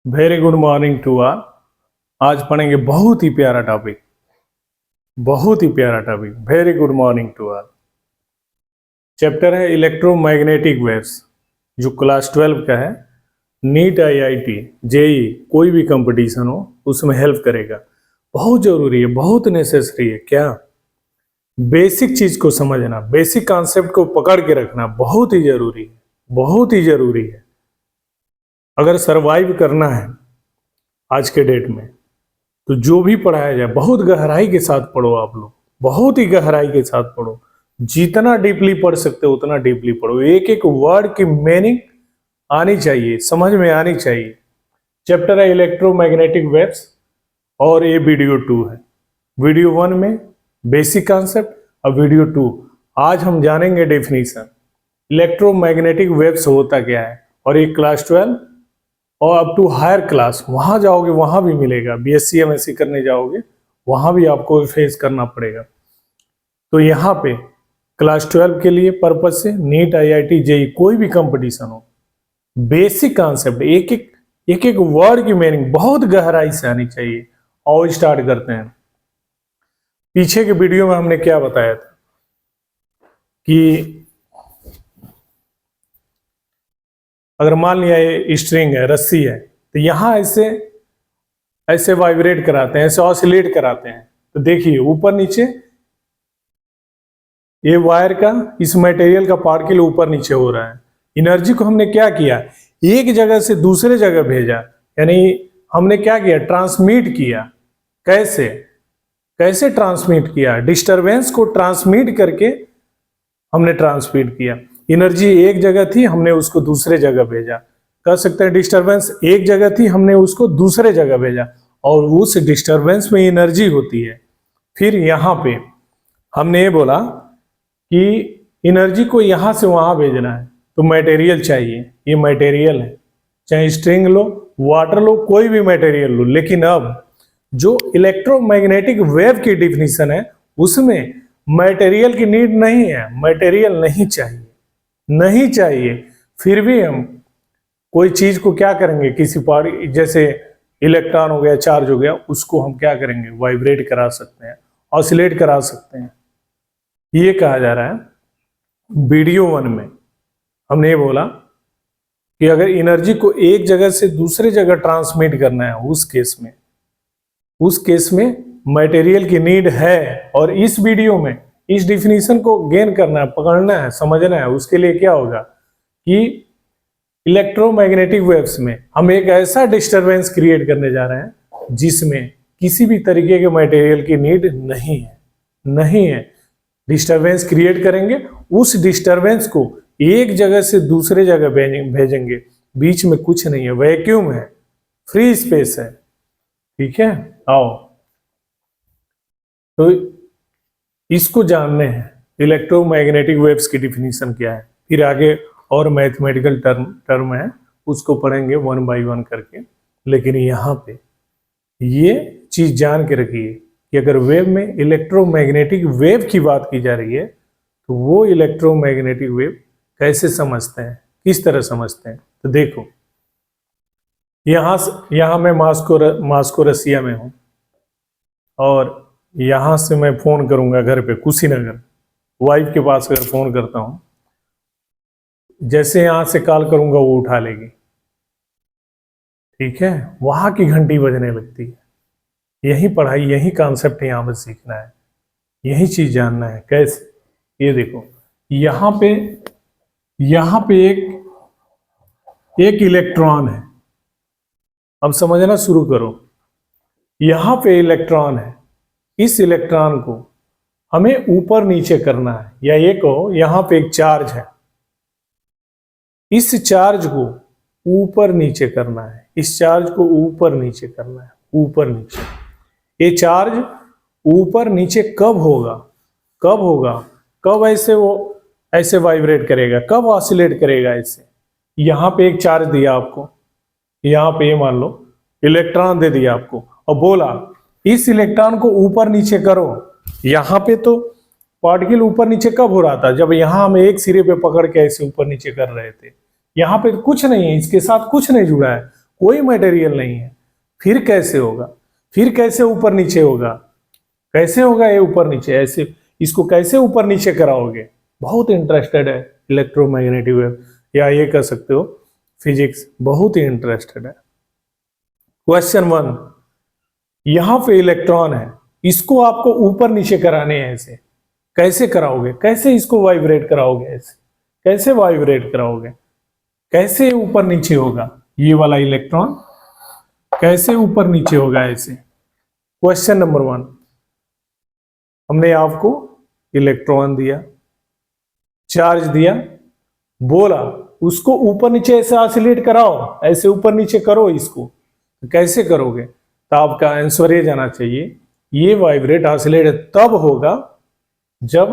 Very good morning to all. आज पढ़ेंगे बहुत ही प्यारा topic, very good morning to all. Chapter है इलेक्ट्रोमैग्नेटिक वेव्स, जो क्लास 12 का है। नीट, आईआईटी, जेई कोई भी कंपटीशन हो उसमें हेल्प करेगा। बहुत जरूरी है, बहुत नेसेसरी है। क्या? बेसिक चीज को समझना, बेसिक कॉन्सेप्ट को पकड़ के रखना बहुत ही जरूरी है, बहुत ही जरूरी है। अगर सरवाइव करना है आज के डेट में, तो जो भी पढ़ाया जाए बहुत गहराई के साथ पढ़ो। आप लोग बहुत ही गहराई के साथ पढ़ो, जितना डीपली पढ़ सकते हो उतना डीपली पढ़ो। एक एक वर्ड की मीनिंग आनी चाहिए, समझ में आनी चाहिए। चैप्टर है इलेक्ट्रोमैग्नेटिक वेव्स और ये वीडियो 2 है। वीडियो 1 में बेसिक कॉन्सेप्ट और वीडियो 2 आज हम जानेंगे डेफिनेशन। इलेक्ट्रोमैग्नेटिक वेव्स होता क्या है, और ये क्लास 12 और अप टू हायर क्लास वहां जाओगे वहां भी मिलेगा। बीएससी एमएससी करने जाओगे वहां भी आपको फेस करना पड़ेगा। तो यहाँ पे क्लास 12 के लिए पर्पज से नीट, आईआईटी, जेई कोई भी कंपटीशन हो, बेसिक कॉन्सेप्ट एक एक वर्ड की मीनिंग बहुत गहराई से आनी चाहिए। और स्टार्ट करते हैं। पीछे के वीडियो में हमने क्या बताया था कि अगर मान लिया ये स्ट्रिंग है, रस्सी है, तो यहां ऐसे ऐसे वाइब्रेट कराते हैं, ऐसे ऑसिलेट कराते हैं। तो देखिए ऊपर नीचे ये वायर का, इस मटेरियल का पार्टिकल ऊपर नीचे हो रहा है। एनर्जी को हमने क्या किया, एक जगह से दूसरे जगह भेजा, यानी हमने क्या किया, ट्रांसमिट किया। कैसे कैसे ट्रांसमिट किया? डिस्टरबेंस को ट्रांसमिट करके हमने ट्रांसमिट किया। एनर्जी एक जगह थी, हमने उसको दूसरे जगह भेजा। कह सकते हैं डिस्टरबेंस एक जगह थी, हमने उसको दूसरे जगह भेजा, और उस डिस्टरबेंस में एनर्जी होती है। फिर यहाँ पे हमने ये बोला कि एनर्जी को यहाँ से वहां भेजना है, तो मटेरियल चाहिए। ये मटेरियल है, चाहे स्ट्रिंग लो, वाटर लो, कोई भी मटेरियल लो। लेकिन अब जो इलेक्ट्रोमैग्नेटिक वेव की डिफिनीशन है उसमें मटेरियल की नीड नहीं है, मटेरियल नहीं चाहिए, नहीं चाहिए। फिर भी हम कोई चीज को क्या करेंगे, किसी पार्ट जैसे इलेक्ट्रॉन हो गया, चार्ज हो गया, उसको हम क्या करेंगे, वाइब्रेट करा सकते हैं, ऑसिलेट करा सकते हैं। ये कहा जा रहा है। वीडियो 1 में हमने ये बोला कि अगर एनर्जी को एक जगह से दूसरे जगह ट्रांसमिट करना है, उस केस में मटेरियल की नीड है। और इस वीडियो में इस डिफिनीशन को गेन करना है, पकड़ना है, समझना है। उसके लिए क्या होगा कि इलेक्ट्रोमैग्नेटिक वेव्स में हम एक ऐसा डिस्टरबेंस क्रिएट करने जा रहे हैं जिसमें किसी भी तरीके के मटेरियल की नीड नहीं है। डिस्टरबेंस क्रिएट करेंगे, उस डिस्टरबेंस को एक जगह से दूसरे जगह भेजेंगे। बीच में कुछ नहीं है, वैक्यूम है, फ्री स्पेस है। ठीक है, आओ तो इसको जानने हैं इलेक्ट्रोमैग्नेटिक वेव्स की डिफिनीशन क्या है। फिर आगे और मैथमेटिकल टर्म है, उसको पढ़ेंगे 1 बाय 1 करके। लेकिन यहाँ पे ये चीज जान के रखिए कि अगर वेव में इलेक्ट्रोमैग्नेटिक वेव की बात की जा रही है, तो वो इलेक्ट्रोमैग्नेटिक वेव कैसे समझते हैं, किस तरह समझते हैं। तो देखो, यहाँ मैं मास्को रसिया में हूँ, और यहाँ से मैं फोन करूंगा घर पे कुशीनगर, वाइफ के पास अगर फोन करता हूँ, जैसे यहाँ से कॉल करूंगा वो उठा लेगी। ठीक है, वहां की घंटी बजने लगती है। यही पढ़ाई, यही कॉन्सेप्ट यहाँ पे सीखना है, यही चीज जानना है। कैसे? ये देखो, यहाँ पे एक इलेक्ट्रॉन है। अब समझना शुरू करो। यहाँ पे इलेक्ट्रॉन है, इस इलेक्ट्रॉन को हमें ऊपर नीचे करना है, या ये कहो यहाँ पे एक चार्ज है, इस चार्ज को ऊपर नीचे करना है, इस चार्ज को ऊपर नीचे करना है, ऊपर नीचे। ये चार्ज ऊपर नीचे कब होगा, कब ऐसे वो ऐसे वाइब्रेट करेगा, कब ऑसिलेट करेगा ऐसे। यहाँ पे एक चार्ज दिया आपको, यहाँ पे मान लो इलेक्ट्रॉन दे दिया आपको, और बोला इस इलेक्ट्रॉन को ऊपर नीचे करो। यहाँ पे तो पार्टिकल ऊपर नीचे कब हो रहा था, जब यहाँ हम एक सिरे पे पकड़ के ऐसे ऊपर नीचे कर रहे थे। यहाँ पे कुछ नहीं है, इसके साथ कुछ नहीं जुड़ा है, कोई मटेरियल नहीं है। फिर कैसे होगा? फिर कैसे ऊपर नीचे होगा? कैसे होगा ये ऊपर नीचे? ऐसे इसको कैसे ऊपर नीचे कराओगे? बहुत इंटरेस्टेड है इलेक्ट्रोमैग्नेटिक वेव, या ये कह सकते हो फिजिक्स, बहुत ही इंटरेस्टेड है। क्वेश्चन 1, यहां पे इलेक्ट्रॉन है, इसको आपको ऊपर नीचे कराने हैं। ऐसे कैसे कराओगे? कैसे इसको वाइब्रेट कराओगे? ऐसे कैसे वाइब्रेट कराओगे? कैसे ऊपर नीचे होगा? ये वाला इलेक्ट्रॉन कैसे ऊपर नीचे होगा? ऐसे क्वेश्चन नंबर 1, हमने आपको इलेक्ट्रॉन दिया, चार्ज दिया, बोला उसको ऊपर नीचे ऐसे ऑसिलेट कराओ, ऐसे ऊपर नीचे करो इसको। कैसे करोगे? तो आपका आंसर ये जाना चाहिए, ये वाइब्रेट ऑसिलेट तब होगा जब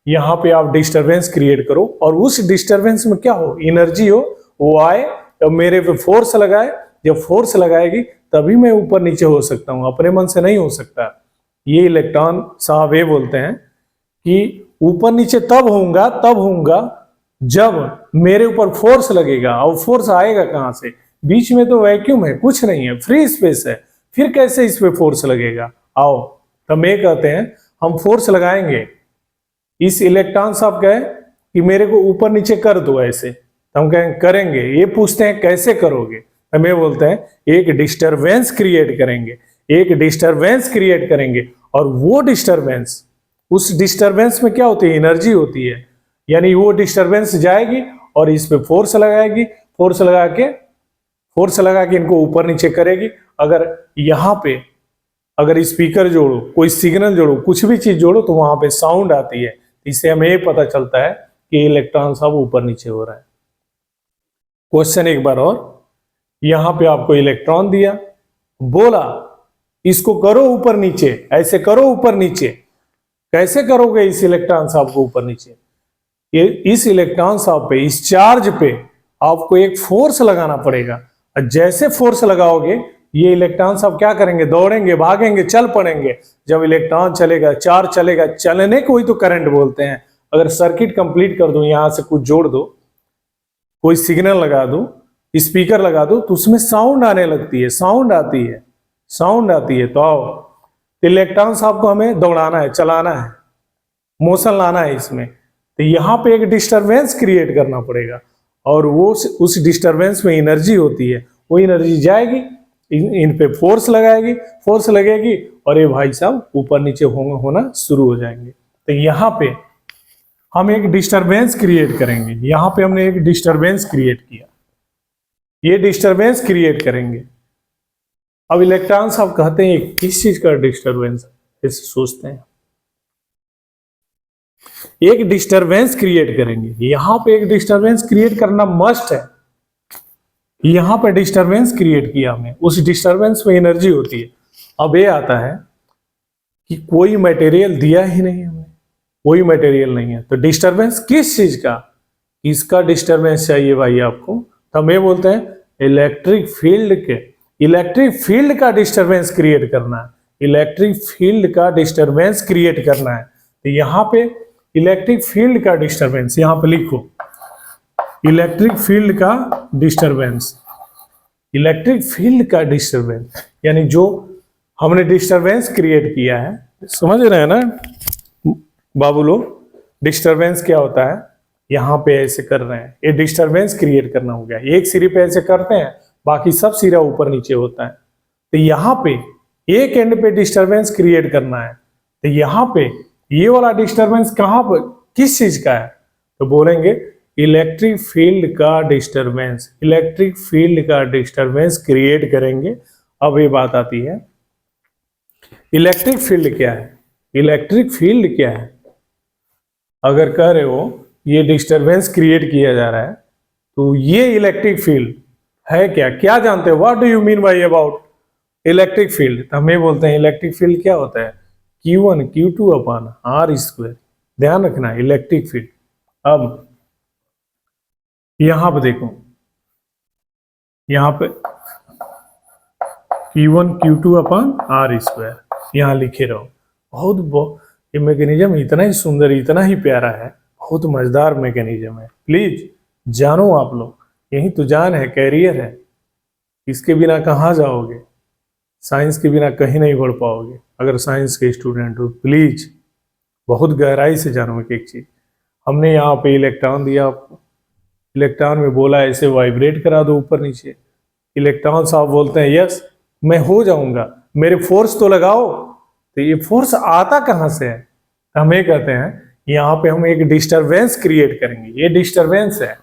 यहां पे आप डिस्टरबेंस क्रिएट करो और उस डिस्टरबेंस में क्या हो, एनर्जी हो, वो आए और मेरे पे फोर्स लगाए। जब फोर्स लगाएगी तभी मैं ऊपर नीचे हो सकता हूं, अपने मन से नहीं हो सकता। ये इलेक्ट्रॉन साहब ये बोलते हैं कि ऊपर नीचे तब होऊंगा जब मेरे ऊपर फोर्स लगेगा। और फोर्स आएगा कहां से? बीच में तो वैक्यूम है, कुछ नहीं है, फ्री स्पेस है, फिर कैसे इस पे फोर्स लगेगा? आओ तब ये कहते हैं हम फोर्स लगाएंगे। इस इलेक्ट्रॉन साहब कहे कि मेरे को ऊपर नीचे कर दो ऐसे, तो हम कहें करेंगे। ये पूछते हैं कैसे करोगे? हम ये बोलते हैं एक डिस्टरबेंस क्रिएट करेंगे, एक डिस्टरबेंस क्रिएट करेंगे। और वो डिस्टरबेंस, उस डिस्टरबेंस में क्या होती है? एनर्जी होती है। यानी वो डिस्टरबेंस जाएगी और इस पे फोर्स लगाएगी, फोर्स लगा के इनको ऊपर नीचे करेगी। अगर यहाँ पे अगर स्पीकर जोड़ो, कोई सिग्नल जोड़ो, कुछ भी चीज जोड़ो तो वहां पे साउंड आती है। इससे हमें ये पता चलता है कि इलेक्ट्रॉन सब ऊपर नीचे हो रहा है। क्वेश्चन एक बार और, यहां पे आपको इलेक्ट्रॉन दिया, बोला इसको करो ऊपर नीचे, ऐसे करो ऊपर नीचे। कैसे करोगे इस इलेक्ट्रॉन साहब को ऊपर नीचे? ये इस इलेक्ट्रॉन साहब पे, इस चार्ज पे आपको एक फोर्स लगाना पड़ेगा। और जैसे फोर्स लगाओगे ये इलेक्ट्रॉन साहब क्या करेंगे? दौड़ेंगे, भागेंगे, चल पड़ेंगे। जब इलेक्ट्रॉन चलेगा, चार्ज चलेगा, चलने को ही तो करंट बोलते हैं। अगर सर्किट कंप्लीट कर दो, यहां से कुछ जोड़ दो, कोई सिग्नल लगा दो, स्पीकर लगा दो, तो उसमें साउंड आने लगती है, साउंड आती है। तो आओ इलेक्ट्रॉन साहब को हमें दौड़ाना है, चलाना है, मोशन लाना है इसमें। तो यहाँ पे एक डिस्टरबेंस क्रिएट करना पड़ेगा और वो उस डिस्टरबेंस में एनर्जी होती है। वो एनर्जी जाएगी, इन पे फोर्स लगेगी और ये भाई साहब ऊपर नीचे होना शुरू हो जाएंगे। तो यहाँ पे हम एक डिस्टरबेंस क्रिएट करेंगे। यहाँ पे हमने एक डिस्टरबेंस क्रिएट किया, ये डिस्टरबेंस क्रिएट करेंगे। अब इलेक्ट्रॉन साहब कहते हैं किस चीज का डिस्टरबेंस? ऐसे सोचते हैं, एक डिस्टरबेंस क्रिएट करेंगे। यहां पे एक डिस्टरबेंस क्रिएट करना मस्ट है। यहां पे डिस्टरबेंस क्रिएट किया हमने, उस डिस्टरबेंस में एनर्जी होती है। अब ये आता है कि कोई मटेरियल दिया ही नहीं हमने, कोई मटेरियल नहीं है, तो डिस्टरबेंस किस चीज का? इसका डिस्टरबेंस चाहिए भाई आपको। तो हम ये बोलते हैं इलेक्ट्रिक फील्ड का डिस्टरबेंस क्रिएट करना है, इलेक्ट्रिक फील्ड का डिस्टरबेंस क्रिएट करना है। तो यहाँ पे इलेक्ट्रिक फील्ड का डिस्टरबेंस, यहां पे लिखो इलेक्ट्रिक फील्ड का डिस्टरबेंस, इलेक्ट्रिक फील्ड का डिस्टरबेंस, यानी जो हमने डिस्टरबेंस क्रिएट किया है। समझ रहे हैं ना बाबू लोग? डिस्टरबेंस क्या होता है? यहां पे ऐसे कर रहे हैं, ये डिस्टरबेंस क्रिएट करना हो गया। एक सिरे पे ऐसे करते हैं, बाकी सब सिरा ऊपर नीचे होता है। तो यहाँ पे एक एंड पे डिस्टरबेंस क्रिएट करना है। तो यहाँ पे ये वाला डिस्टरबेंस कहाँ पर, किस चीज का है? तो बोलेंगे इलेक्ट्रिक फील्ड का डिस्टरबेंस, इलेक्ट्रिक फील्ड का डिस्टरबेंस क्रिएट करेंगे। अब ये बात आती है इलेक्ट्रिक फील्ड क्या है? इलेक्ट्रिक फील्ड क्या है? अगर कह रहे हो ये डिस्टरबेंस क्रिएट किया जा रहा है, तो ये इलेक्ट्रिक फील्ड है क्या? क्या जानते हो? What do you mean by about electric field? तो हम ये बोलते हैं इलेक्ट्रिक फील्ड क्या होता है? Q1 Q2 upon R²। ध्यान रखना इलेक्ट्रिक फील्ड। अब यहां पर देखो, यहां पे Q1 Q2 अपॉन R², यहां लिखे रहो। बहुत ये मैकेनिज्म इतना ही सुंदर, इतना ही प्यारा है, बहुत मजेदार मैकेनिज्म है। प्लीज जानो आप लोग, यही तो जान है, कैरियर है। इसके बिना कहाँ जाओगे, साइंस के बिना कहीं नहीं बढ़ पाओगे। अगर साइंस के स्टूडेंट हो प्लीज बहुत गहराई से जानो एक चीज। हमने यहाँ पे इलेक्ट्रॉन दिया आपको, इलेक्ट्रॉन में बोला ऐसे वाइब्रेट करा दो ऊपर नीचे, इलेक्ट्रॉन साहब बोलते हैं यस मैं हो जाऊंगा, मेरे फोर्स तो लगाओ। तो ये फोर्स आता कहाँ से है? हम ये कहते हैं यहाँ पे हम एक डिस्टरबेंस क्रिएट करेंगे। ये डिस्टरबेंस है,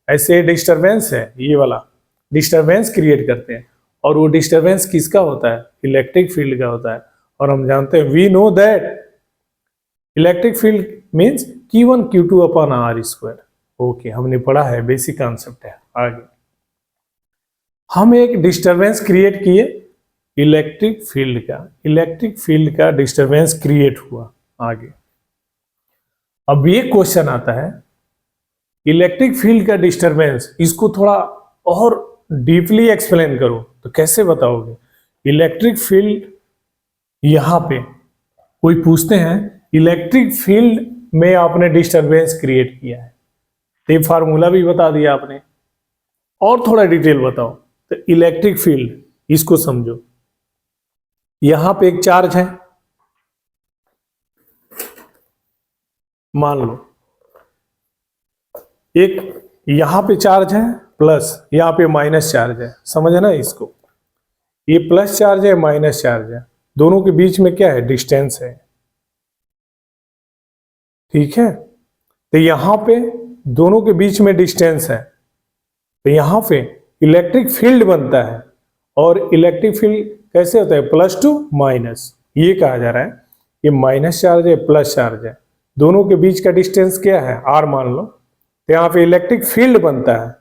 ऐसे डिस्टरबेंस है, ये वाला डिस्टरबेंस क्रिएट करते हैं। और वो डिस्टरबेंस किसका होता है? इलेक्ट्रिक फील्ड का होता है। और हम जानते हैं we know that electric field means Q1 Q2 upon R square. Okay, हमने पढ़ा है, बेसिक कॉन्सेप्ट है। आगे हम एक डिस्टरबेंस क्रिएट किए इलेक्ट्रिक फील्ड का डिस्टरबेंस क्रिएट हुआ। आगे अब ये क्वेश्चन आता है इलेक्ट्रिक फील्ड का डिस्टरबेंस, इसको थोड़ा और डीपली एक्सप्लेन करो तो कैसे बताओगे? इलेक्ट्रिक फील्ड, यहां पे कोई पूछते हैं इलेक्ट्रिक फील्ड में आपने डिस्टरबेंस क्रिएट किया है, तो ये फार्मूला भी बता दिया आपने, और थोड़ा डिटेल बताओ। तो इलेक्ट्रिक फील्ड, इसको समझो, यहां पे एक चार्ज है, मान लो एक यहां पे चार्ज है प्लस, यहां पे माइनस चार्ज है, समझना इसको। ये प्लस चार्ज है, माइनस चार्ज है, दोनों के बीच में क्या है? डिस्टेंस है, ठीक है। तो यहां पे दोनों के बीच में डिस्टेंस है, तो यहां पे इलेक्ट्रिक फील्ड बनता है। और इलेक्ट्रिक फील्ड कैसे होता है? प्लस टू माइनस, ये कहा जा रहा है ये माइनस चार्ज है, प्लस चार्ज है, दोनों के बीच का डिस्टेंस क्या है? R मान लो। तो यहाँ पे इलेक्ट्रिक फील्ड बनता है,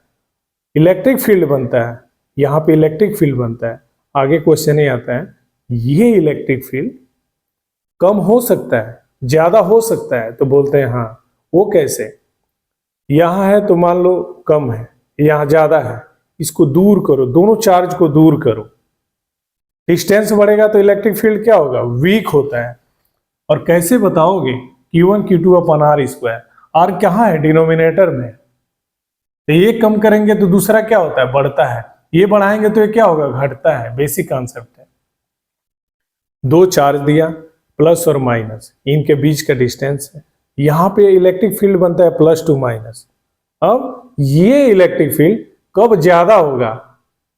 इलेक्ट्रिक फील्ड बनता है, यहाँ पे इलेक्ट्रिक फील्ड बनता है। आगे क्वेश्चन ये आता है ये इलेक्ट्रिक फील्ड कम हो सकता है, ज्यादा हो सकता है, तो बोलते हैं हाँ। वो कैसे? यहां है तो मान लो कम है, यहां ज्यादा है, इसको दूर करो, दोनों चार्ज को दूर करो, डिस्टेंस बढ़ेगा तो इलेक्ट्रिक फील्ड क्या होगा? वीक होता है। और कैसे बताओगे? Q1 Q2 upon R square. R कहाँ है? डिनोमिनेटर में। तो ये कम करेंगे तो दूसरा क्या होता है? बढ़ता है, ये बढ़ाएंगे तो ये क्या होगा? घटता है। बेसिक कॉन्सेप्ट है। दो चार्ज दिया प्लस और माइनस, इनके बीच का डिस्टेंस है, यहां पे इलेक्ट्रिक फील्ड बनता है प्लस टू माइनस। अब ये इलेक्ट्रिक फील्ड कब ज्यादा होगा?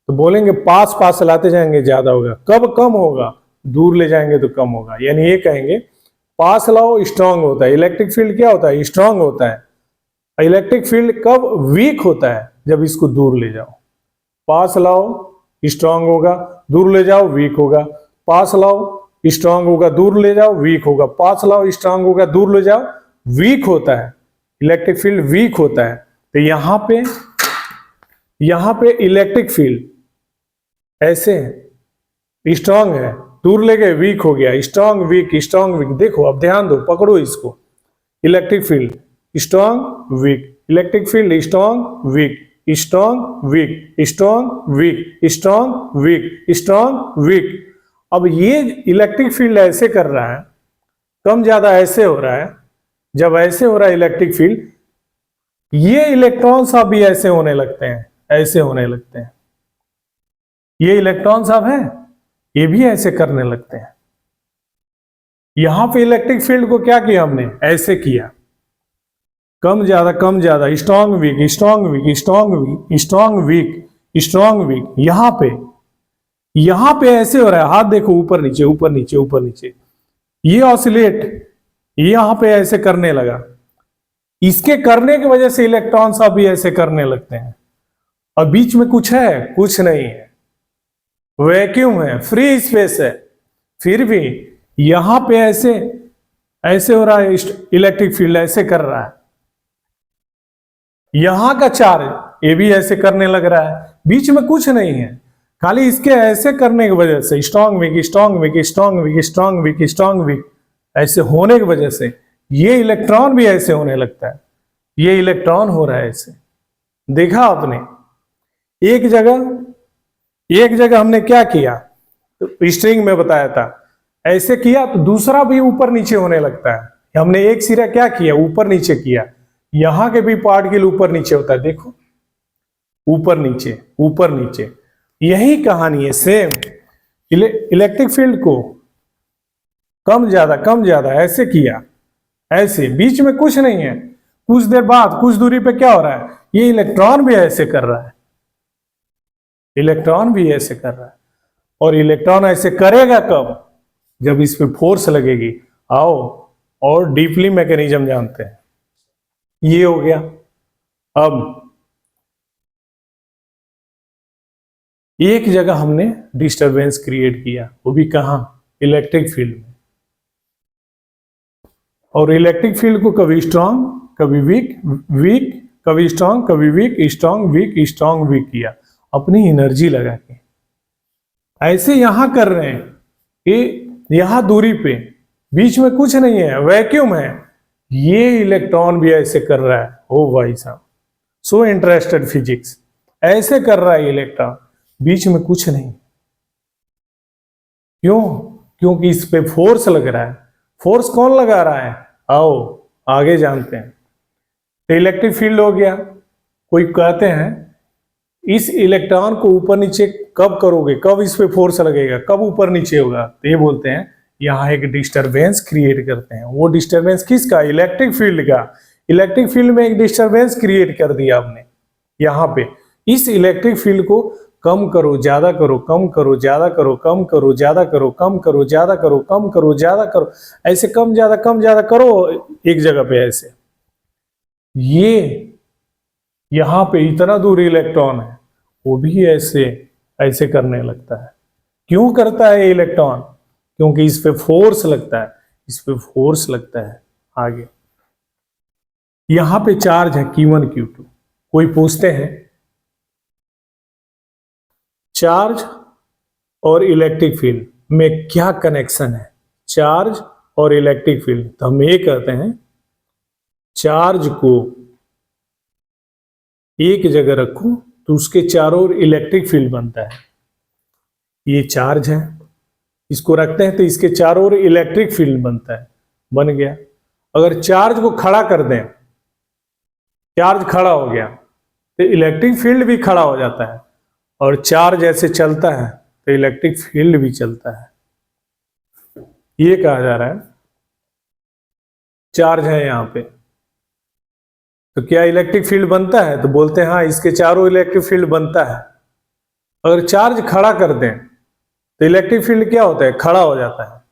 तो बोलेंगे पास पास लाते जाएंगे ज्यादा होगा। कब कम होगा? दूर ले जाएंगे तो कम होगा। यानी ये कहेंगे पास लाओ स्ट्रांग होता है, इलेक्ट्रिक फील्ड क्या होता है? स्ट्रांग होता है। इलेक्ट्रिक फील्ड कब वीक होता है? जब इसको दूर ले जाओ। पास लाओ स्ट्रांग होगा, दूर ले जाओ वीक होगा। पास लाओ स्ट्रांग होगा, दूर ले जाओ वीक होगा। पास लाओ स्ट्रांग होगा, दूर ले जाओ वीक होता है। इलेक्ट्रिक फील्ड वीक होता है। तो यहां पे इलेक्ट्रिक फील्ड ऐसे है, स्ट्रांग है, दूर ले गए वीक हो गया, स्ट्रांग वीक स्ट्रांग वीक। देखो अब ध्यान दो, पकड़ो इसको, electric field strong weak, electric field strong weak, strong weak, strong weak, strong weak, strong weak. अब ये इलेक्ट्रिक फील्ड ऐसे कर रहा है, कम ज्यादा ऐसे हो रहा है। जब ऐसे हो रहा है इलेक्ट्रिक फील्ड, ये इलेक्ट्रॉन सब भी ऐसे होने लगते हैं, ऐसे होने लगते हैं। ये इलेक्ट्रॉन सब है, ये भी ऐसे करने लगते हैं। यहां पे इलेक्ट्रिक फील्ड को क्या किया हमने? ऐसे किया, कम ज्यादा कम ज्यादा, strong weak strong weak strong weak strong weak strong weak. यहां पे ऐसे हो रहा है, हाथ देखो ऊपर नीचे ऊपर नीचे ऊपर नीचे, ये ऑसिलेट यहां पे ऐसे करने लगा। इसके करने की वजह से इलेक्ट्रॉन सब भी ऐसे करने लगते हैं। और बीच में कुछ है? कुछ नहीं है, वैक्यूम है, फ्री स्पेस है। फिर भी यहां पे ऐसे हो रहा है, इलेक्ट्रिक फील्ड ऐसे कर रहा है। यहां का चार्ज ये भी ऐसे करने लग रहा है, बीच में कुछ नहीं है, खाली इसके ऐसे करने की वजह से strong weak strong weak strong weak strong weak strong weak ऐसे होने की वजह से ये इलेक्ट्रॉन भी ऐसे होने लगता है। ये इलेक्ट्रॉन हो रहा है ऐसे। देखा आपने? एक जगह हमने क्या किया, तो स्ट्रिंग में बताया था, ऐसे किया तो दूसरा भी ऊपर नीचे होने लगता है। हमने एक सिरा क्या किया? ऊपर नीचे किया। यहां के भी पार्टिकल ऊपर नीचे होता है, देखो ऊपर नीचे ऊपर नीचे। यही कहानी है सेम। इलेक्ट्रिक फील्ड को कम ज्यादा ऐसे किया, ऐसे बीच में कुछ नहीं है। कुछ देर बाद कुछ दूरी पे क्या हो रहा है, ये इलेक्ट्रॉन भी ऐसे कर रहा है, इलेक्ट्रॉन भी ऐसे कर रहा है। और इलेक्ट्रॉन ऐसे करेगा कब, जब इस पे फोर्स लगेगी। आओ और डीपली मैकेनिज्म जानते हैं। ये हो गया। अब एक जगह हमने डिस्टरबेंस क्रिएट किया, वो भी कहां, इलेक्ट्रिक फील्ड में। और इलेक्ट्रिक फील्ड को कभी स्ट्रांग कभी वीक, कभी स्ट्रांग कभी वीक, स्ट्रांग वीक किया अपनी एनर्जी लगा के। ऐसे यहां कर रहे हैं कि यहां दूरी पे बीच में कुछ नहीं है, वैक्यूम है, ये इलेक्ट्रॉन भी ऐसे कर रहा है। ओ भाई साहब, सो इंटरेस्टेड फिजिक्स, ऐसे कर रहा है इलेक्ट्रॉन, बीच में कुछ नहीं। क्यों? क्योंकि इस पे फोर्स लग रहा है। फोर्स कौन लगा रहा है, आओ आगे जानते हैं। तो इलेक्ट्रिक फील्ड हो गया। कोई कहते हैं इस इलेक्ट्रॉन को ऊपर नीचे कब करोगे, कब इस पे फोर्स लगेगा, कब ऊपर नीचे होगा, तो ये बोलते हैं यहाँ एक डिस्टरबेंस क्रिएट करते हैं। वो डिस्टरबेंस किसका, इलेक्ट्रिक फील्ड का। इलेक्ट्रिक फील्ड में एक डिस्टरबेंस क्रिएट कर दिया आपने यहाँ पे। इस इलेक्ट्रिक फील्ड को कम करो, ज्यादा करो, कम करो, ज्यादा करो, कम करो, ज्यादा करो, कम करो, ज्यादा करो, कम करो, ज्यादा करो, ऐसे कम ज्यादा करो एक जगह पे ऐसे। ये यहां पे इतना दूर इलेक्ट्रॉन है, वो भी ऐसे ऐसे करने लगता है। क्यों करता है इलेक्ट्रॉन, क्योंकि इस पे फोर्स लगता है, इस पे फोर्स लगता है। आगे यहां पे चार्ज है Q1 Q2। कोई पूछते हैं चार्ज और इलेक्ट्रिक फील्ड में क्या कनेक्शन है, चार्ज और इलेक्ट्रिक फील्ड। तो हम ये कहते हैं चार्ज को एक जगह रखो तो उसके चारों ओर इलेक्ट्रिक फील्ड बनता है। ये चार्ज है, इसको रखते हैं तो इसके चारों ओर इलेक्ट्रिक फील्ड बनता है, बन गया। अगर चार्ज को खड़ा कर दें, चार्ज खड़ा हो गया तो इलेक्ट्रिक फील्ड भी खड़ा हो जाता है। और चार्ज ऐसे चलता है तो इलेक्ट्रिक फील्ड भी चलता है। ये कहा जा रहा है चार्ज है यहां पे तो क्या इलेक्ट्रिक फील्ड बनता है, तो बोलते हैं हाँ, इसके चारों इलेक्ट्रिक फील्ड बनता है। अगर चार्ज खड़ा कर दें तो इलेक्ट्रिक फील्ड क्या होता है, खड़ा हो जाता है।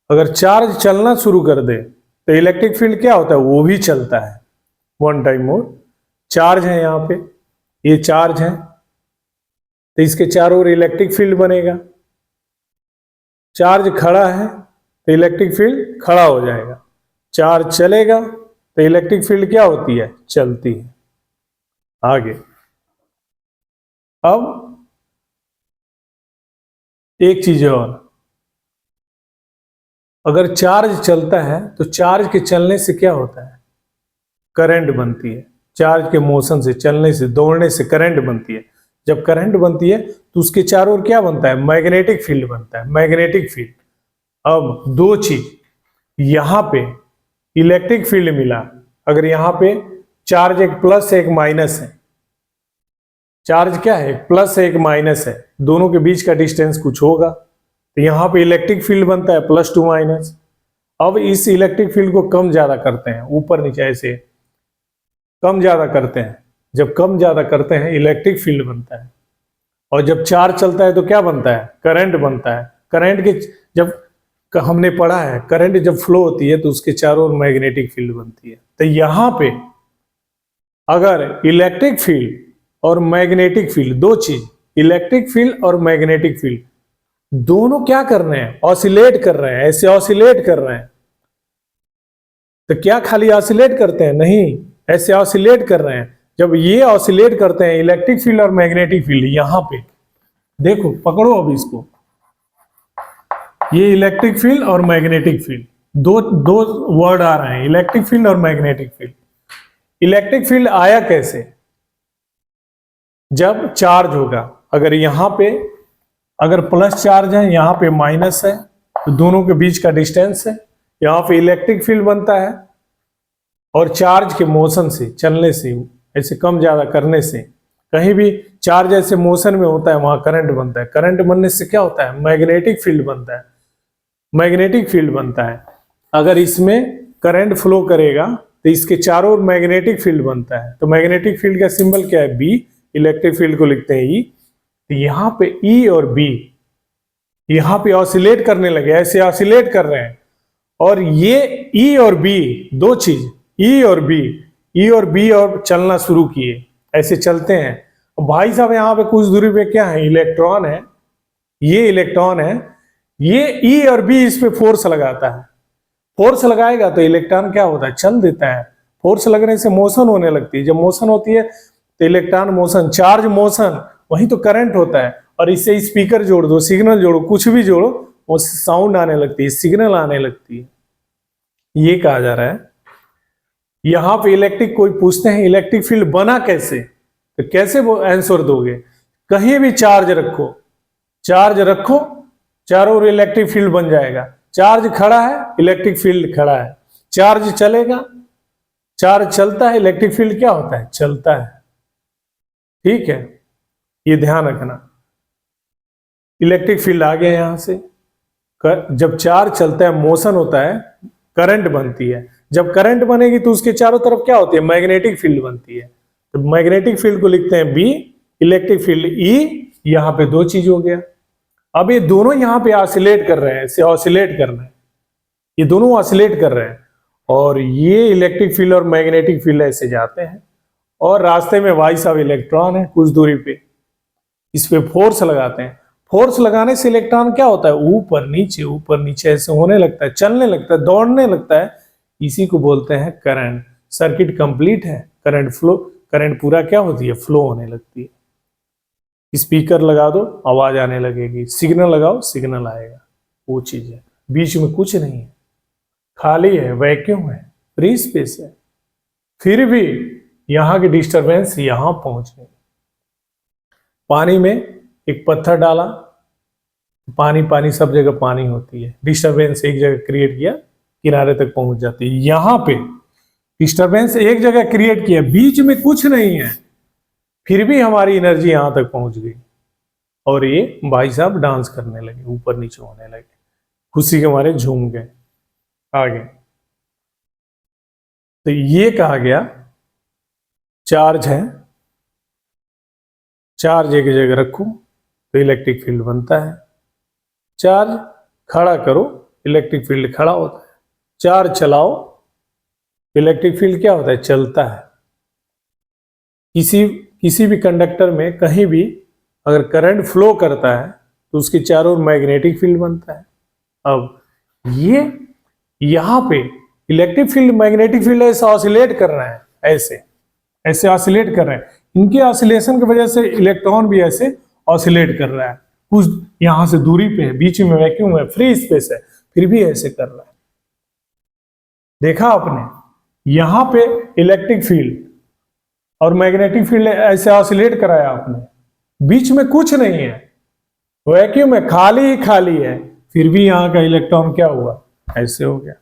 अगर चार्ज चलना शुरू कर दे तो इलेक्ट्रिक फील्ड क्या होता है, वो भी चलता है। वन टाइम मोर, चार्ज है यहां पे, ये चार्ज है तो इसके चारों ओर इलेक्ट्रिक फील्ड बनेगा। चार्ज खड़ा है तो इलेक्ट्रिक फील्ड खड़ा हो जाएगा। चार्ज चलेगा तो इलेक्ट्रिक फील्ड क्या होती है, चलती है। आगे अब एक चीज और, अगर चार्ज चलता है तो चार्ज के चलने से क्या होता है, करंट बनती है। चार्ज के मोशन से, चलने से, दौड़ने से करंट बनती है। जब करंट बनती है तो उसके चारों ओर क्या बनता है, मैग्नेटिक फील्ड बनता है, मैग्नेटिक फील्ड। अब दो चीज, यहां पे इलेक्ट्रिक फील्ड मिला, अगर यहां पे चार्ज एक प्लस है एक माइनस है, चार्ज क्या है, एक प्लस है एक माइनस है, दोनों के बीच का डिस्टेंस कुछ होगा तो यहां पे इलेक्ट्रिक फील्ड बनता है +2 माइनस। अब इस इलेक्ट्रिक फील्ड को कम ज्यादा करते हैं, ऊपर नीचे ऐसे कम ज्यादा करते हैं। जब कम ज्यादा करते हैं इलेक्ट्रिक फील्ड बनता है। और जब चार्ज चलता है तो क्या बनता है, करंट बनता है। करंट के जब हमने पढ़ा है, करंट जब फ्लो होती है तो उसके चारों ओर मैग्नेटिक फील्ड बनती है। तो यहां पे अगर इलेक्ट्रिक फील्ड और मैग्नेटिक फील्ड, दो चीज, इलेक्ट्रिक फील्ड और मैग्नेटिक फील्ड, दोनों क्या कर रहे हैं, ऑसिलेट कर रहे हैं, ऐसे ऑसिलेट कर रहे हैं। तो क्या खाली ऑसिलेट करते हैं, नहीं, ऐसे ऑसिलेट कर रहे हैं। जब ये ऑसिलेट करते हैं इलेक्ट्रिक फील्ड और मैग्नेटिक फील्ड, यहां पे देखो, पकड़ो अब इसको, ये इलेक्ट्रिक फील्ड और मैग्नेटिक फील्ड, दो दो वर्ड आ रहे हैं, इलेक्ट्रिक फील्ड और मैग्नेटिक फील्ड। इलेक्ट्रिक फील्ड आया कैसे, जब चार्ज होगा, अगर यहां पे अगर प्लस चार्ज है, यहां पे माइनस है, तो दोनों के बीच का डिस्टेंस है, यहां पे इलेक्ट्रिक फील्ड बनता है। और चार्ज के मोशन से, चलने से, ऐसे कम ज्यादा करने से कहीं भी चार्ज ऐसे मोशन में होता है वहां करंट बनता है, करंट बनने से क्या होता है, मैग्नेटिक फील्ड बनता है, मैग्नेटिक फील्ड बनता है। अगर इसमें करंट फ्लो करेगा तो इसके चारों ओर मैग्नेटिक फील्ड बनता है। तो मैग्नेटिक फील्ड का सिंबल क्या है, बी, इलेक्ट्रिक फील्ड को लिखते हैं ई। तो यहाँ पे ई और बी यहाँ पे ऑसिलेट करने लगे, ऐसे ऑसिलेट कर रहे हैं। और ये ई और बी दो चीज, ई और बी और चलना शुरू किए, ऐसे चलते हैं। भाई साहब यहाँ पे कुछ दूरी पे क्या है, इलेक्ट्रॉन है, ये इलेक्ट्रॉन है, ये ई और बी इस पे फोर्स लगाता है। फोर्स लगाएगा तो इलेक्ट्रॉन क्या होता है, चल देता है। फोर्स लगने से मोशन होने लगती है, जब मोशन होती है तो इलेक्ट्रॉन मोशन, चार्ज मोशन, वही तो करंट होता है। और इससे स्पीकर जोड़ दो, सिग्नल जोड़ो, कुछ भी जोड़ो, वो साउंड आने लगती है, सिग्नल आने लगती है। ये कहा जा रहा है। यहां पे इलेक्ट्रिक, कोई पूछते हैं इलेक्ट्रिक फील्ड बना कैसे, तो कैसे वो आंसर दोगे, कहीं भी चार्ज रखो, चार्ज रखो, चारों ओर इलेक्ट्रिक फील्ड बन जाएगा। चार्ज खड़ा है, इलेक्ट्रिक फील्ड खड़ा है। चार्ज चलेगा, चार्ज चलता है, इलेक्ट्रिक फील्ड क्या होता है, चलता है। ठीक है, ये ध्यान रखना। इलेक्ट्रिक फील्ड आ गया यहां से। जब चार्ज चलता है, मोशन होता है, करंट बनती है। जब करंट बनेगी तो उसके चारों तरफ क्या होती है, मैग्नेटिक फील्ड बनती है। तो मैग्नेटिक फील्ड को लिखते हैं बी, इलेक्ट्रिक फील्ड ई। यहां पे दो चीज हो गया। अब ये दोनों यहां पे ऑसिलेट कर रहे हैं, ऐसे ऑसिलेट कर रहे हैं, ये दोनों ऑसिलेट कर रहे हैं। और ये इलेक्ट्रिक फील्ड और मैग्नेटिक फील्ड ऐसे जाते हैं। और रास्ते में भाई साहब इलेक्ट्रॉन है कुछ दूरी पे, इस पे फोर्स लगाते हैं। फोर्स लगाने से इलेक्ट्रॉन क्या होता है, ऊपर नीचे ऐसे होने लगता है, चलने लगता है, दौड़ने लगता है। इसी को बोलते हैं करंट। सर्किट कंप्लीट है, करंट फ्लो, करंट पूरा क्या होती है, फ्लो होने लगती है। स्पीकर लगा दो, आवाज आने लगेगी, सिग्नल लगाओ, सिग्नल आएगा। वो चीज है, बीच में कुछ नहीं है, खाली है, वैक्यूम है, फ्री स्पेस है। फिर भी यहां की डिस्टरबेंस यहां पहुंच गई। पानी में एक पत्थर डाला, पानी पानी सब जगह पानी होती है, डिस्टरबेंस एक जगह क्रिएट किया, किनारे तक पहुंच जाती है। यहां पे डिस्टरबेंस एक जगह क्रिएट किया, बीच में कुछ नहीं है, फिर भी हमारी एनर्जी यहां तक पहुंच गई। और ये भाई साहब डांस करने लगे, ऊपर नीचे होने लगे, खुशी के मारे झूम गए आगे। तो ये कहा गया चार्ज है, चार्ज एक जगह रखो तो इलेक्ट्रिक फील्ड बनता है। चार्ज खड़ा करो, इलेक्ट्रिक फील्ड खड़ा होता है। चार्ज चलाओ, इलेक्ट्रिक फील्ड क्या होता है, चलता है। किसी भी कंडक्टर में कहीं भी अगर करंट फ्लो करता है तो उसके चारों ओर मैग्नेटिक फील्ड बनता है। अब ये यहां पे इलेक्ट्रिक फील्ड मैग्नेटिक फील्ड ऐसे ऑसिलेट कर रहे हैं, ऐसे ऐसे ऑसिलेट कर रहे हैं। इनके ऑसिलेशन की वजह से इलेक्ट्रॉन भी ऐसे ऑसिलेट कर रहा है, कुछ यहां से दूरी पे है, बीच में वैक्यूम है, फ्री स्पेस है, फिर भी ऐसे कर रहा है। देखा आपने, यहां पे इलेक्ट्रिक फील्ड और मैग्नेटिक फील्ड ऐसे ऑसिलेट कराया आपने, बीच में कुछ नहीं है, वैक्यूम है, खाली ही खाली है, फिर भी यहां का इलेक्ट्रॉन क्या हुआ, ऐसे हो गया।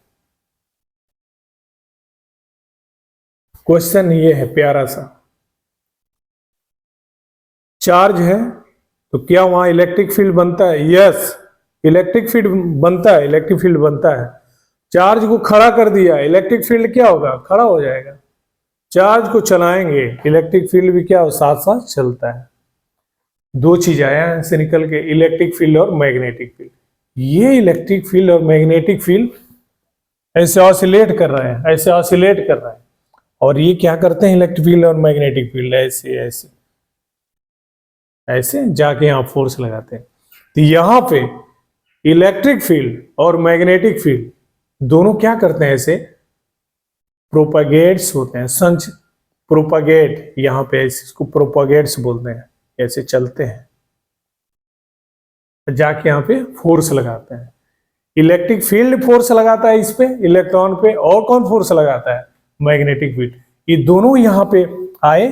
क्वेश्चन ये है प्यारा सा, चार्ज है तो क्या वहां इलेक्ट्रिक फील्ड बनता है? यस, इलेक्ट्रिक फील्ड बनता है, इलेक्ट्रिक फील्ड बनता है। चार्ज को खड़ा कर दिया, इलेक्ट्रिक फील्ड क्या होगा, खड़ा हो जाएगा। चार्ज को चलाएंगे, इलेक्ट्रिक फील्ड भी क्या हो, साथ साथ चलता है। दो चीज आया इनसे निकल के, इलेक्ट्रिक फील्ड और मैग्नेटिक फील्ड। ये इलेक्ट्रिक फील्ड और मैग्नेटिक फील्ड ऐसे ऑसिलेट कर रहे हैं, ऐसे ऑसिलेट कर रहे हैं। और ये क्या करते हैं, इलेक्ट्रिक फील्ड और मैग्नेटिक फील्ड ऐसे ऐसे ऐसे जाके यहां फोर्स लगाते हैं। तो यहां पे इलेक्ट्रिक फील्ड और मैग्नेटिक फील्ड दोनों क्या करते हैं, ऐसे प्रोपागेट्स होते हैं, संच प्रोपागेट, यहां पे ऐसे इसको प्रोपागेट्स बोलते हैं, ऐसे चलते हैं, जाके यहां पे फोर्स लगाते हैं। इलेक्ट्रिक फील्ड फोर्स लगाता है इस पे, इलेक्ट्रॉन पे, और कौन फोर्स लगाता है, मैग्नेटिक फील्ड। ये दोनों यहां पे आए,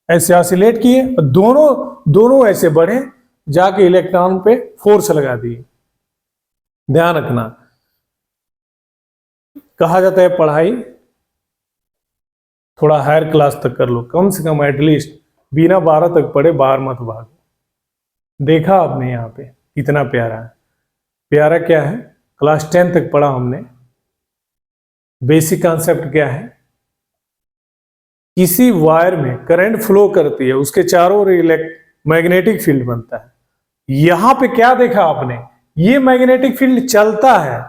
ऐसे ऑसिलेट किए, दोनों ऐसे बढ़े, जाके इलेक्ट्रॉन पे फोर्स लगा दिए। ध्यान रखना, कहा जाता है पढ़ाई थोड़ा हायर क्लास तक कर लो, कम से कम एटलीस्ट बिना 12 तक पढ़े बाहर मत भागो। देखा आपने यहाँ पे कितना प्यारा है। प्यारा क्या है, क्लास 10 तक पढ़ा हमने। बेसिक कॉन्सेप्ट क्या है, किसी वायर में करंट फ्लो करती है, उसके चारों ओर मैग्नेटिक फील्ड बनता है। यहां पे क्या देखा आपने, ये मैग्नेटिक फील्ड चलता है,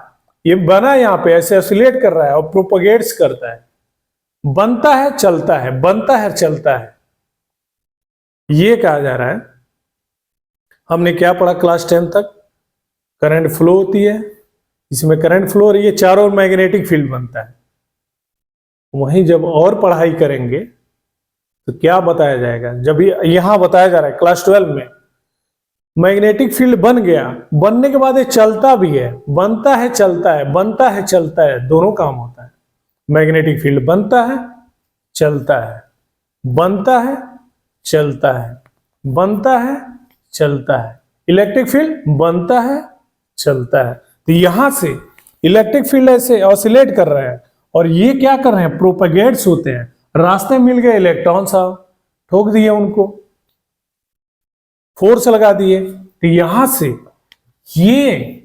ये बना यहाँ पे ऐसे ऑसिलेट कर रहा है और प्रोपगेट्स करता है, बनता है चलता है, बनता है चलता है। ये कहा जा रहा है, हमने क्या पढ़ा क्लास 10 तक, करंट फ्लो होती है, इसमें करंट फ्लो हो रही है, चारों ओर मैग्नेटिक फील्ड बनता है। वहीं जब और पढ़ाई करेंगे तो क्या बताया जाएगा, जब यहां बताया जा रहा है क्लास 12 में मैग्नेटिक फील्ड बन गया, बनने के बाद ये चलता भी है, बनता है चलता है, बनता है चलता है, दोनों काम होता है। मैग्नेटिक फील्ड बनता है चलता है, बनता है चलता है, बनता है चलता है। इलेक्ट्रिक फील्ड बनता है चलता है। तो यहां से इलेक्ट्रिक फील्ड ऐसे ऑसिलेट कर रहे हैं और ये क्या कर रहे हैं, प्रोपगेट्स होते हैं। रास्ते मिल गए, इलेक्ट्रॉन साहब ठोक दिए, उनको फोर्स लगा दिए। तो यहां से ये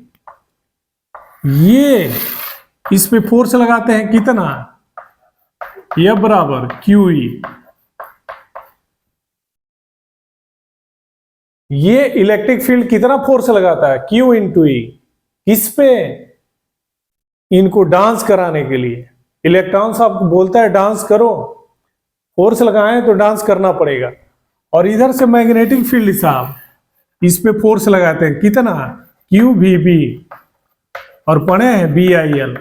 इस पे फोर्स लगाते हैं कितना, F बराबर QE। ये इलेक्ट्रिक फील्ड कितना फोर्स लगाता है, Q इंटू E। किस पे, इनको डांस कराने के लिए। इलेक्ट्रॉन साहब बोलता है डांस करो, फोर्स लगाएं तो डांस करना पड़ेगा। और इधर से मैग्नेटिक फील्ड साहब इस पे फोर्स लगाते हैं कितना, QVB, और पढ़े हैं BIL,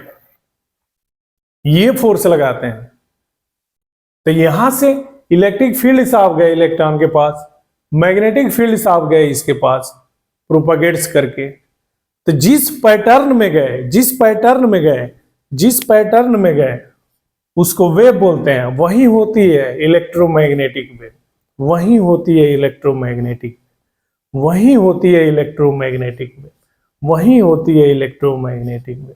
ये फोर्स लगाते हैं। तो यहां से इलेक्ट्रिक फील्ड साहब गए इलेक्ट्रॉन के पास, मैग्नेटिक फील्ड साहब गए इसके पास प्रोपगेट्स करके। तो जिस पैटर्न में गए उसको वेव बोलते हैं। वही होती है इलेक्ट्रोमैग्नेटिक वेव, वही होती है इलेक्ट्रोमैग्नेटिक, वही होती है इलेक्ट्रोमैग्नेटिक वेव, वही होती है इलेक्ट्रोमैग्नेटिक वेव।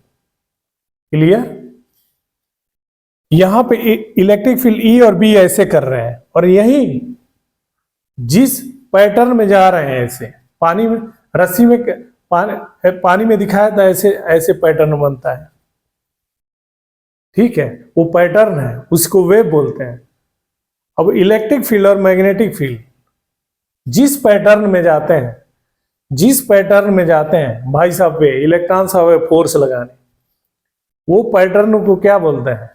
क्लियर। यहां पे इलेक्ट्रिक फील्ड E और B ऐसे कर रहे हैं, और यही जिस पैटर्न में जा रहे हैं, ऐसे पानी में, रस्सी में पानी में दिखाया था, ऐसे ऐसे पैटर्न बनता है। ठीक है, वो पैटर्न है, उसको वेव बोलते हैं। अब इलेक्ट्रिक फील्ड और मैग्नेटिक फील्ड जिस पैटर्न में जाते हैं भाई साहब पे इलेक्ट्रॉन साहब फोर्स लगाने, वो पैटर्न को क्या बोलते हैं,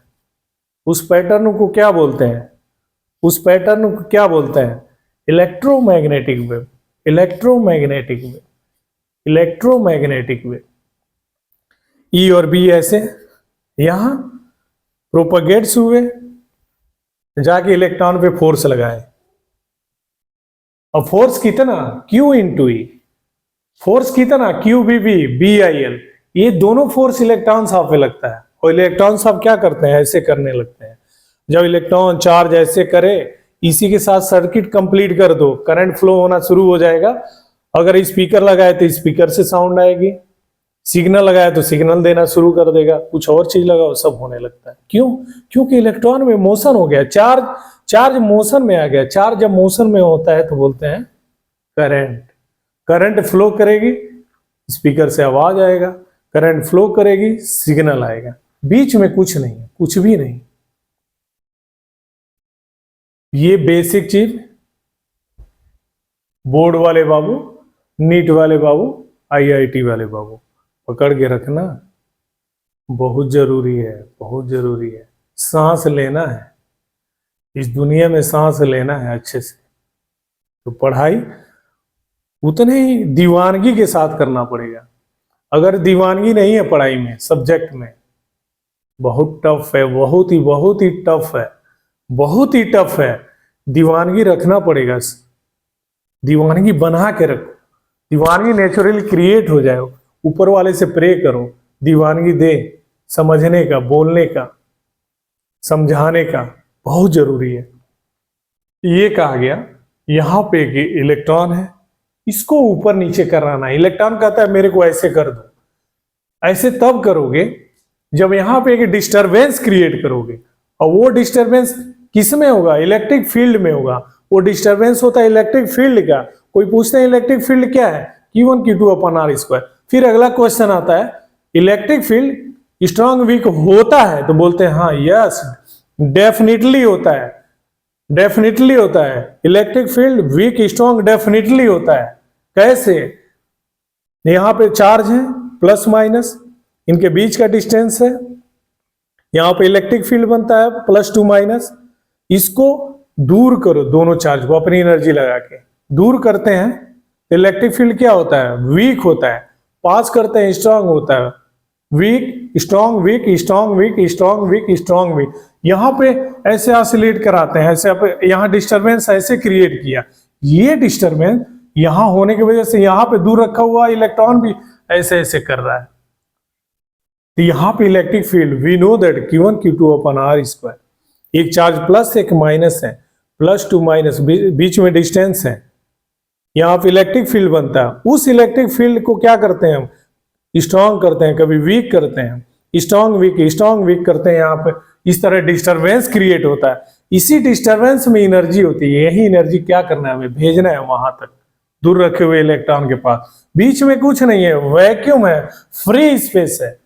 उस पैटर्न को क्या बोलते हैं, electromagnetic wave, electromagnetic wave. E और B ऐसे यहां प्रोपगेट्स हुए, जाके इलेक्ट्रॉन पे फोर्स लगाए, और फोर्स कितना, Q इंटू E। फोर्स कितना, QVB, BIL। ये दोनों फोर्स इलेक्ट्रॉन साहब पे लगता है, और इलेक्ट्रॉन साहब क्या करते हैं, ऐसे करने लगते हैं। जब इलेक्ट्रॉन चार्ज ऐसे करे, इसी के साथ सर्किट कंप्लीट कर दो, करंट फ्लो होना शुरू हो जाएगा। अगर स्पीकर लगाए तो स्पीकर से साउंड आएगी, सिग्नल लगाए तो सिग्नल देना शुरू कर देगा, कुछ और चीज लगाओ सब होने लगता है। क्यों, क्योंकि इलेक्ट्रॉन में मोशन हो गया, चार्ज मोशन में आ गया। चार्ज जब मोशन में होता है तो बोलते हैं करंट फ्लो करेगी, स्पीकर से आवाज आएगा, करंट फ्लो करेगी, सिग्नल आएगा। बीच में कुछ नहीं है, कुछ भी नहीं। ये बेसिक चीज बोर्ड वाले बाबू, नीट वाले बाबू, IIT वाले बाबू पकड़ के रखना, बहुत जरूरी है, बहुत जरूरी है। सांस लेना है इस दुनिया में, सांस लेना है अच्छे से, तो पढ़ाई उतने ही दीवानगी के साथ करना पड़ेगा। अगर दीवानगी नहीं है पढ़ाई में, सब्जेक्ट में, बहुत टफ है, बहुत ही टफ है, बहुत ही टफ है। दीवानगी रखना पड़ेगा, दीवानगी बना के रखो, दीवानगी नेचुरली क्रिएट हो जाए। ऊपर वाले से प्रे करो, दीवानगी दे, समझने का, बोलने का, समझाने का, बहुत जरूरी है। ये कहा गया यहां पे कि इलेक्ट्रॉन है, इसको ऊपर नीचे कराना है। इलेक्ट्रॉन कहता है मेरे को ऐसे कर दो, ऐसे तब करोगे जब यहां पे एक डिस्टरबेंस क्रिएट करोगे, और वो डिस्टरबेंस किस में होगा, इलेक्ट्रिक फील्ड में होगा। वो डिस्टरबेंस होता है इलेक्ट्रिक फील्ड का। कोई पूछते हैं इलेक्ट्रिक फील्ड क्या है, Q1 Q2 upon R square. फिर अगला क्वेश्चन आता है इलेक्ट्रिक फील्ड स्ट्रॉन्ग वीक होता है, तो बोलते हैं हाँ यस डेफिनेटली होता है, डेफिनेटली होता है। Electric field weak strong definitely होता है। कैसे? यहां पे चार्ज है प्लस माइनस, इनके बीच का डिस्टेंस है, यहां पे इलेक्ट्रिक फील्ड बनता है +2 माइनस। इसको दूर करो, दोनों चार्ज को अपनी एनर्जी लगा के दूर करते हैं, इलेक्ट्रिक फील्ड क्या होता है, वीक होता है। पास करते हैं स्ट्रांग होता है, weak strong weak strong weak strong weak strong weak. यहां पे ऐसे ऑसिलेट कराते हैं, ऐसे यहां डिस्टरबेंस ऐसे क्रिएट किया, ये डिस्टरबेंस यहां होने की वजह से यहां पे दूर रखा हुआ इलेक्ट्रॉन भी ऐसे ऐसे कर रहा है। तो यहां पे electric field we know that Q1 Q2 upon R square. एक चार्ज प्लस एक माइनस है, +2 माइनस बीच में डिस्टेंस है, यहाँ पे इलेक्ट्रिक फील्ड बनता है। उस इलेक्ट्रिक फील्ड को क्या करते हैं हम, स्ट्रॉन्ग करते हैं, कभी वीक करते हैं, स्ट्रॉन्ग वीक करते हैं। यहाँ पे इस तरह डिस्टरबेंस क्रिएट होता है, इसी डिस्टरबेंस में एनर्जी होती है। यही एनर्जी क्या करना है, हमें भेजना है वहां तक, दूर रखे हुए इलेक्ट्रॉन के पास। बीच में कुछ नहीं है, वैक्यूम है, फ्री स्पेस है,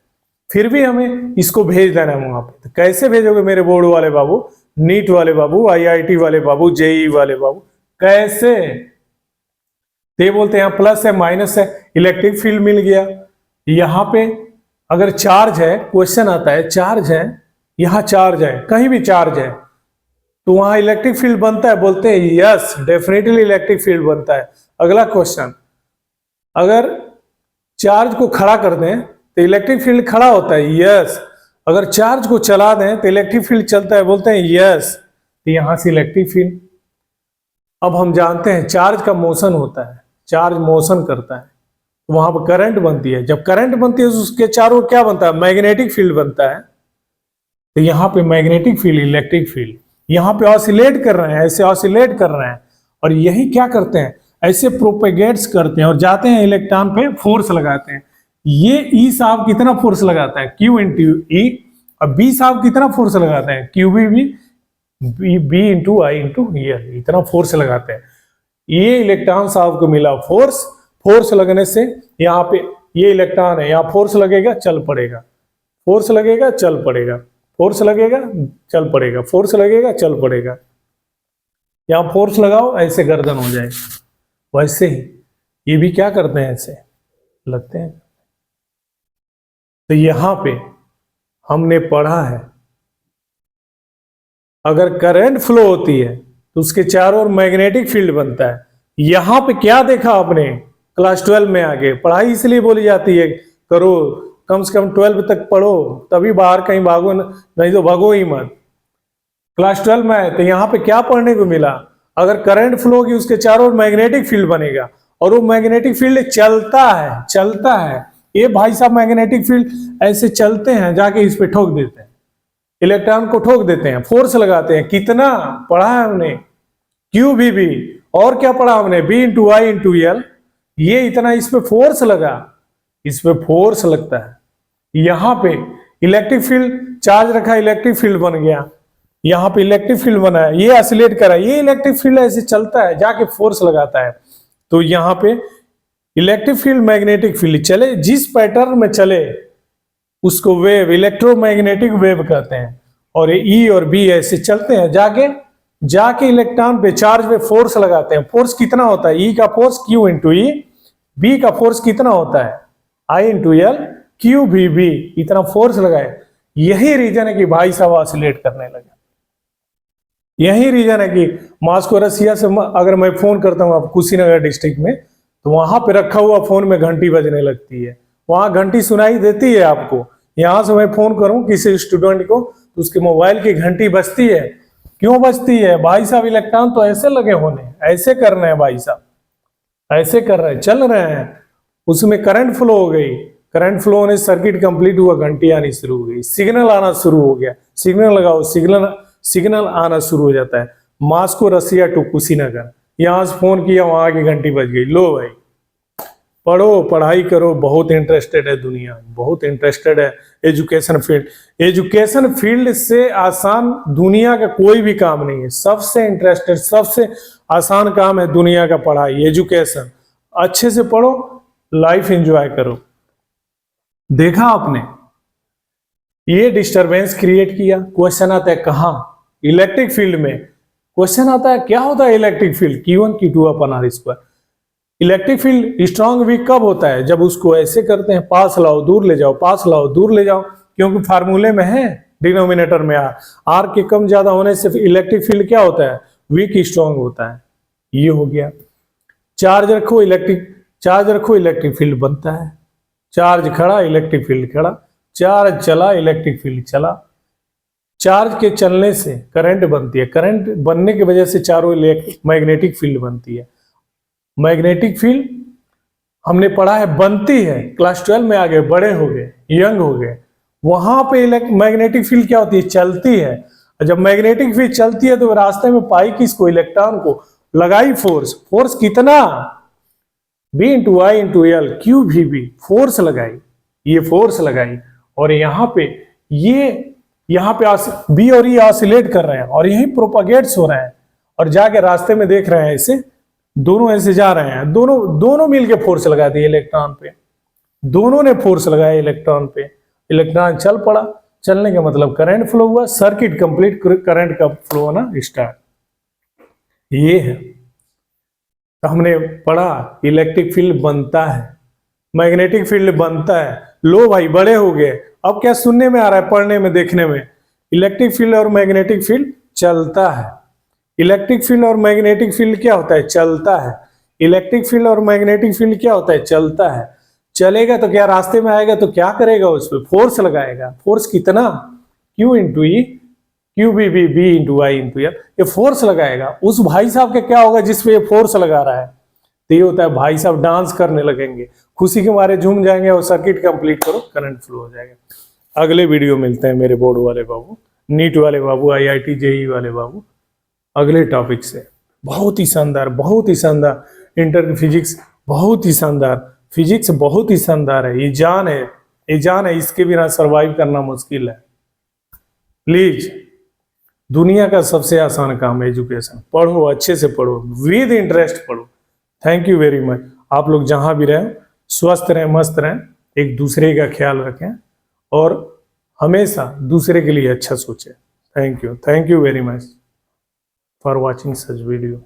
फिर भी हमें इसको भेज देना है वहां पे। तो कैसे भेजोगे मेरे बोर्ड वाले बाबू, नीट वाले बाबू, IIT वाले बाबू, JEE वाले बाबू, कैसे? ये बोलते हैं प्लस है माइनस है, इलेक्ट्रिक फील्ड मिल गया। यहां पे अगर चार्ज है, क्वेश्चन आता है चार्ज है, यहां चार्ज है, कहीं भी चार्ज है, तो वहां इलेक्ट्रिक फील्ड बनता है, बोलते हैं यस डेफिनेटली इलेक्ट्रिक फील्ड बनता है। अगला क्वेश्चन, अगर चार्ज को खड़ा कर दें तो इलेक्ट्रिक फील्ड खड़ा होता है, यस। अगर चार्ज को चला दें तो इलेक्ट्रिक फील्ड चलता है, बोलते हैं यस। तो यहां से इलेक्ट्रिक फील्ड। अब हम जानते हैं चार्ज का मोशन होता है, चार्ज मोशन करता है, तो वहां पर करंट बनती है। जब करंट बनती है तो उसके चारों क्या बनता है, मैग्नेटिक फील्ड बनता है। तो यहाँ पे मैग्नेटिक फील्ड, इलेक्ट्रिक फील्ड, यहाँ पे ऑसिलेट कर रहे हैं, ऐसे ऑसिलेट कर रहे हैं, और यही क्या करते हैं, ऐसे प्रोपेगेट्स करते हैं और जाते हैं इलेक्ट्रॉन पे फोर्स लगाते हैं। ये ई साहब कितना फोर्स लगाता है, Q इंटू ई, और बी साहब कितना फोर्स लगाते हैं, बी इंटू आई इंटू ईयर, इतना फोर्स लगाते हैं। ये इलेक्ट्रॉन साहब को मिला फोर्स, फोर्स लगने से यहाँ पे ये इलेक्ट्रॉन है, यहाँ फोर्स लगेगा चल पड़ेगा, फोर्स लगेगा चल पड़ेगा, फोर्स लगेगा चल पड़ेगा, फोर्स लगेगा चल पड़ेगा। यहाँ फोर्स लगाओ ऐसे गर्दन हो जाएगा। वैसे ही ये भी क्या करते हैं, ऐसे लगते हैं। तो यहां पे हमने पढ़ा है अगर करंट फ्लो होती है तो उसके चारों ओर मैग्नेटिक फील्ड बनता है। यहां पे क्या देखा आपने क्लास 12 में, आगे पढ़ाई इसलिए बोली जाती है करो, कम से कम 12 तक पढ़ो, तभी बाहर कहीं भागो, नहीं तो भागो ही मत। क्लास 12 में आए तो यहाँ पे क्या पढ़ने को मिला, अगर करंट फ्लो होगी उसके चारों ओर मैग्नेटिक फील्ड बनेगा, और वो मैग्नेटिक फील्ड चलता है, चलता है। ये भाई साहब मैग्नेटिक फील्ड ऐसे चलते हैं, जाके इस पे ठोक देते हैं, इलेक्ट्रॉन को ठोक देते हैं, फोर्स लगाते हैं। कितना पढ़ा है हमने, QBB, और क्या पढ़ा हमने, B इंटू आई इंटू एल। ये इतना इस पे फोर्स लगा, इस पे फोर्स लगता है। यहां पे इलेक्ट्रिक फील्ड चार्ज रखा, इलेक्ट्रिक फील्ड बन गया, यहां पे इलेक्ट्रिक फील्ड बना है, ये ऑसिलेट करा, ये इलेक्ट्रिक फील्ड ऐसे चलता है, जाके फोर्स लगाता है। तो यहां पे इलेक्ट्रिक फील्ड मैग्नेटिक फील्ड चले, जिस पैटर्न में चले उसको वेव, इलेक्ट्रोमैग्नेटिक वेव कहते हैं। और E और B ऐसे चलते हैं, जाके इलेक्ट्रॉन पे चार्ज पे फोर्स लगाते हैं। फोर्स कितना होता है, E का फोर्स Q इंटू ई, B का फोर्स कितना होता है I इंटू एल, QBB, इतना फोर्स लगाए। यही रीजन है कि भाई साहब ऑसिलेट करने लगे। यही रीजन है कि मॉस्को रसिया से अगर मैं फोन करता हूँ आप कुशीनगर डिस्ट्रिक्ट में, तो वहां पे रखा हुआ फोन में घंटी बजने लगती है, वहां घंटी सुनाई देती है आपको। यहां से मैं फोन करूं किसी स्टूडेंट को तो उसके मोबाइल की घंटी बजती है। क्यों बजती है भाई साहब, इलेक्ट्रॉन तो ऐसे लगे होने, ऐसे कर रहे हैं भाई साहब, ऐसे कर रहे हैं, चल रहे हैं, उसमें करंट फ्लो हो गई, करंट फ्लो होने सर्किट कंप्लीट हुआ, घंटी आनी शुरू हो गई, सिग्नल आना शुरू हो गया। सिग्नल लगाओ, सिग्नल आना शुरू हो जाता है। मॉस्को रसिया टू कुशीनगर, यहां से फोन किया, वहां की घंटी बज गई, लो भाई पढ़ो, पढ़ाई करो, बहुत इंटरेस्टेड है दुनिया, बहुत इंटरेस्टेड है एजुकेशन फील्ड। एजुकेशन फील्ड से आसान दुनिया का कोई भी काम नहीं है। सबसे इंटरेस्टेड, सबसे आसान काम है दुनिया का पढ़ाई, एजुकेशन। अच्छे से पढ़ो, लाइफ एंजॉय करो। देखा आपने, ये डिस्टरबेंस क्रिएट किया। क्वेश्चन आता है कहाँ? इलेक्ट्रिक फील्ड में क्वेश्चन आता है क्या होता है electric field, Q1 Q2 upon R square. Electric field strong weak कब होता है? जब उसको ऐसे करते हैं, पास लाओ दूर ले जाओ, पास लाओ दूर ले जाओ, क्योंकि फार्मूले में है डिनोमिनेटर में आर के कम ज्यादा होने से इलेक्ट्रिक फील्ड क्या होता है? वीक स्ट्रांग होता है। ये हो गया। चार्ज रखो, इलेक्ट्रिक फील्ड बनता है। चार्ज खड़ा, इलेक्ट्रिक फील्ड खड़ा। चार्ज चला, इलेक्ट्रिक फील्ड चला। चार्ज के चलने से करंट बनती है, करंट बनने की वजह से चारों मैग्नेटिक फील्ड बनती है। मैग्नेटिक फील्ड हमने पढ़ा है बनती है, क्लास 12 में आ गए, बड़े हो गए, यंग हो गए। वहां पे मैग्नेटिक फील्ड क्या होती है? चलती है। जब मैग्नेटिक फील्ड चलती है तो रास्ते में पाई किसको? इलेक्ट्रॉन को लगाई फोर्स। फोर्स कितना? B × I × L QVB, force लगाई, ये फोर्स लगाई। और यहाँ पे बी और ई ऑसिलेट कर रहे हैं और यही प्रोपागेट्स हो रहे हैं और जाके रास्ते में देख रहे हैं ऐसे दोनों ऐसे जा रहे हैं। दोनों मिलके फोर्स लगा दिए इलेक्ट्रॉन पे। दोनों ने फोर्स लगाया इलेक्ट्रॉन पे। इलेक्ट्रॉन चल पड़ा। चलने का मतलब करंट फ्लो हुआ, सर्किट कंप्लीट, करंट का फ्लो होना स्टार्ट। ये है। तो हमने पढ़ा इलेक्ट्रिक फील्ड बनता है, मैग्नेटिक फील्ड बनता है। लो भाई, बड़े हो गए, अब क्या सुनने में आ रहा है, पढ़ने में, देखने में? इलेक्ट्रिक फील्ड और मैग्नेटिक फील्ड चलता है। इलेक्ट्रिक फील्ड और मैग्नेटिक फील्ड क्या होता है? चलता है। इलेक्ट्रिक फील्ड और मैग्नेटिक फील्ड क्या होता है? चलता है। चलेगा तो क्या रास्ते में आएगा तो क्या करेगा? उस पर फोर्स लगाएगा। फोर्स कितना? Q × E QVB B × I × L, ये फोर्स लगाएगा। उस भाई साहब का क्या होगा जिसपे ये फोर्स लगा रहा है? तो ये होता है भाई साहब डांस करने लगेंगे, खुशी के मारे झूम जाएंगे और सर्किट कंप्लीट करो, करंट फ्लो हो जाएगा। अगले वीडियो मिलते हैं मेरे बोर्ड वाले बाबू, नीट वाले बाबू, IIT JEE वाले बाबू, अगले टॉपिक से। बहुत ही शानदार, बहुत ही शानदार। इंटर फिजिक्स बहुत ही शानदार, फिजिक्स बहुत ही शानदार है। ये जान है, ये जान है, इसके बिना सरवाइव करना मुश्किल है। प्लीज, दुनिया का सबसे आसान काम है एजुकेशन। पढ़ो, अच्छे से पढ़ो, विद इंटरेस्ट पढ़ो। Thank you very much. आप लोग जहां भी रहें, स्वस्थ रहें, मस्त रहें, एक दूसरे का ख्याल रखें और हमेशा दूसरे के लिए अच्छा सोचें। Thank you very much for watching such video.